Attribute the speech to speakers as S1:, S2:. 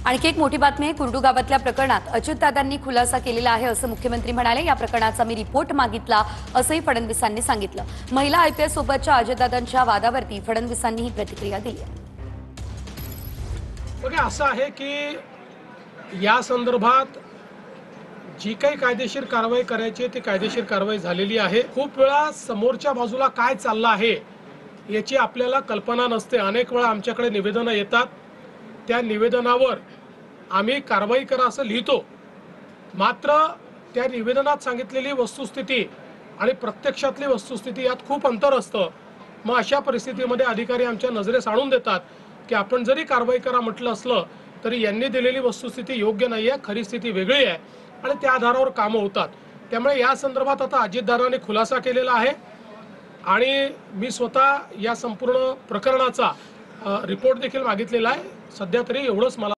S1: आणखी एक मोठी बातमी आहे। कुर्डू गावातल्या प्रकरणात अजितदादांनी खुलासा केलेला आहे असं मुख्यमंत्री म्हणाले। या प्रकरणाचा मी रिपोर्ट मागितला असंही फडणवीसांनी सांगितलं। महिला आयपीएस सोबतच्या अजितदादांच्या वादावरती फडणवीसांनी ही प्रतिक्रिया दिली आहे।
S2: बघा, असं आहे की या संदर्भात जी काही कायदेशीर कारवाई करायची ती कायदेशीर कारवाई झालेली आहे। खूप वेळा समोरच्या बाजूला काय चाललं आहे याची आपल्याला कल्पना नसते। अनेक वेळा आमच्याकडे निवेदनं येतात, त्या निवेदनावर आम्ही कारवाई करा असं लिहितो, मात्र त्या निवेदनात सांगितलेली वस्तुस्थिती आणि प्रत्यक्षातली वस्तुस्थिती यात खूप अंतर असतं। मग अशा परिस्थितीमध्ये अधिकारी आमच्या नजरेस आणून देतात की आपण जरी कारवाई करा म्हटलं असलं तरी यांनी दिलेली वस्तुस्थिती योग्य नाही आहे, खरी स्थिती वेगळी आहे आणि त्या आधारावर कामं होतात। त्यामुळे या संदर्भात आता अजितदादांनी खुलासा केलेला आहे आणि मी स्वतः या संपूर्ण प्रकरणाचा रिपोर्ट देखील मागितलेला आहे। सध्या तरी एवढंच मला